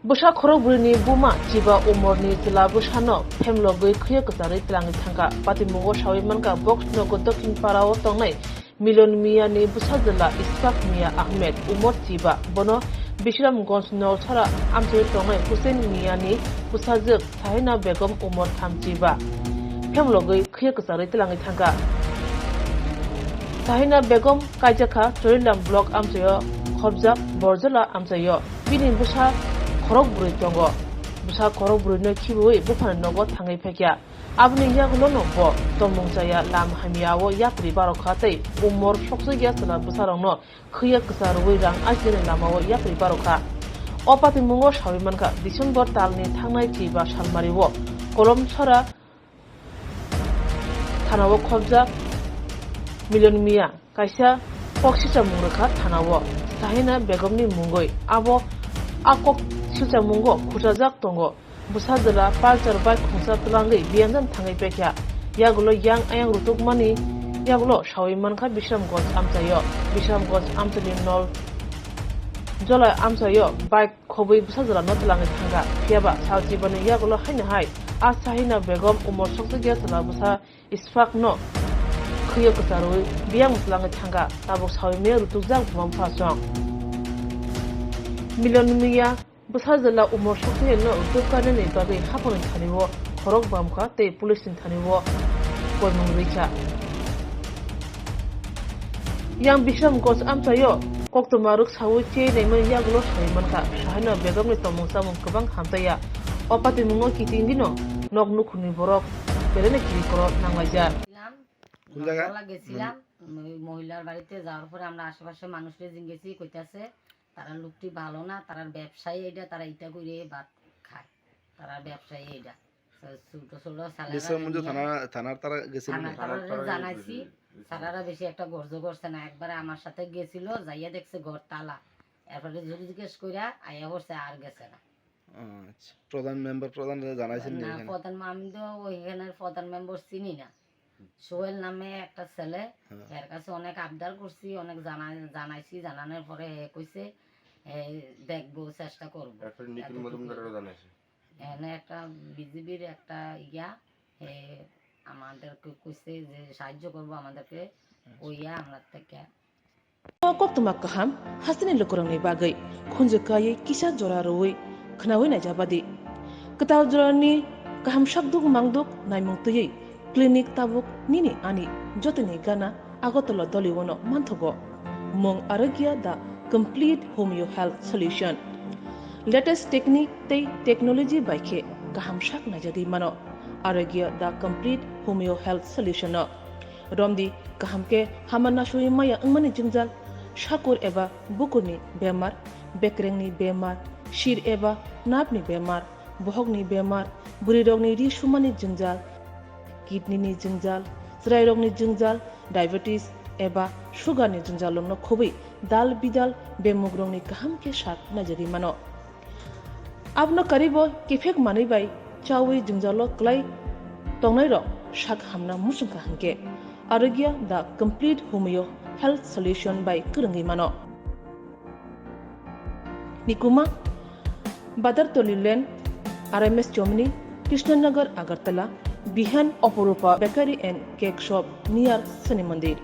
Bwsa Khorok Brwini Buma Chiba Umorni Tila Bwsa no Phemlo Gui Khriya Kazari Tilangi Thangka Pati Mungo Shawi Manka Box no Godokin Parao Tongnai Milon Mia ni Bwsa Zila Isfak Mia Ahmed Umor Chiba Bono Bishram Gons no Chara Amche Tongnai Hussein Mia ni Bwsa Zik Sahina Begum Umor Tham Chiba Phemlo Gui Khriya Kazari Tilangi Thangka Sahina Begum Kajaka Chorilam Block Amcheyo Khobjak Borzala Amcheyo Bini Bwsa Khorok Brwini tongo Bwsa Khorok Brwini Kibui Buphan nogo Thangai Phekya Abni Yaglo no bo Tomongchaya Lam Hamiawo Yapri Barokha tei Umor Shoksugya Sala Bwsa rongno Khriya Ksar Wirang Ajene Lamawo Yapri Barokha Opati Mungo Shawimanka December talni Thangnai Chiba Salmariwo Kolom Chara Thanawo Khobja Milon Mia Kaisa Poksisa Mungrakha Thanawo Sahina Begumni Mungoi Abo Akok Silcha Mungo Khujajak Tongo Bwsa Zila Palchar Bai Khungsa Tlangai Bianjan Thangai Pekya Yagulo Yang Ayang Rutuk Mani Yagulo Shawi Manka Bishram Gons Amchayo Bishram Gons Amchani Nol Jola Amchayo Bai Khobui Bwsa Zila no Tlangai Thanga Phiaba Salchi Bani Yagulo Haina Hai Asahina Begum Umor Shoksugya Sala Bwsa Isfak no Khriya Ksarui Biang Tlangai Thanga Tabuk Shawi Me Rutukjak Bumpa Song Milon Mia Bwsa Zila Umor Shoksugya no Dukane ni Bagai Hapon Thaniwo Khorok Bamkha tei Police Thaniwo Koimung Rikha Yang Bishram Gons Amchayo Koktomaruk Sawi Che Neman Yagulo Shaimanka Shahina Begum ni Tomong Samung Kabang Hamtaya Opati Mungo Kiting Dino Nok Nukuni Borok Berene Kiri Korok Nangwajar কোন জায়গা গেছিলাম মহিলার বাড়িতে যাওয়ার পরে আমরা আশেপাশে মানুষকে জিজ্ঞেসি কইতাছে তারা লোকটি ভালো না তারা ব্যবসায়ী এটা তারা ইটা করে ভাত খায় তারা ব্যবসায়ী এটা ছোট ছোট থানার তারা গেছিল জানাইছি সারারা বেশি একটা গর্জ করছে না একবারে আমার সাথে গেছিল যাইয়া দেখছে ঘর তালা এরপরে যদি জিজ্ঞেস কইরা আয়া করছে আর গেছে না আচ্ছা প্রধান জানাইছেন না প্রধান আমি তো ওইখানের প্রধান মেম্বার চিনি না সোহেল নামে একটা ছেলে এর কাছে অনেক আবদার করছি অনেক জানাইছি জানানোর পরে কইছে দেখবো চেষ্টা করবো এনে একটা বিজেপির একটা ইয়া আমাদেরকে কইছে যে সাহায্য করবো আমাদেরকে ওইয়া আমরা থেকে Koktumak Kaham Hasini Lukurangni Bagai Khunjukai Kisha Jora Roi Khnawi Najabadi Kataw Jorani Kaham Shakduk Mangduk Naimung Tuyi Clinic Tabuk Nini Ani Jotini Gana Agotolo Doliwono Mantogo Mong Aragya da Complete Homeo Health Solution Latest Technique Tei Technology Baike Kaham Shak Najadi Mano Aragya da Complete Homeo Health Solution no Romdi Kahamke Hamana Shui Maya Ngmani Jingjal Shakur Eva Bukurni Bemar Bekrengni Bemar Shir Eva Napni Bemar Bohogni Bemar Burirogni Rishumani Jingjal Kidney ni Jingjal Srairog ni Jingjal Diabetes Eva Sugar ni Jingjal no Khobi Dal Bidal Bemugrong ni Kahamke Shak Najari Mano Abno Karibo Kifek Mani Bai Chawi Jingjalo Klai Tongairo Shak Hamna Musungka Hanke Aragya the Complete Homeo Health Solution by Kurangi Mano Nikuma Badar Tolilen RMS Germany Krishnanagar Agartala Bihan Oporupa Bakery and Cake Shop near Sani Mandir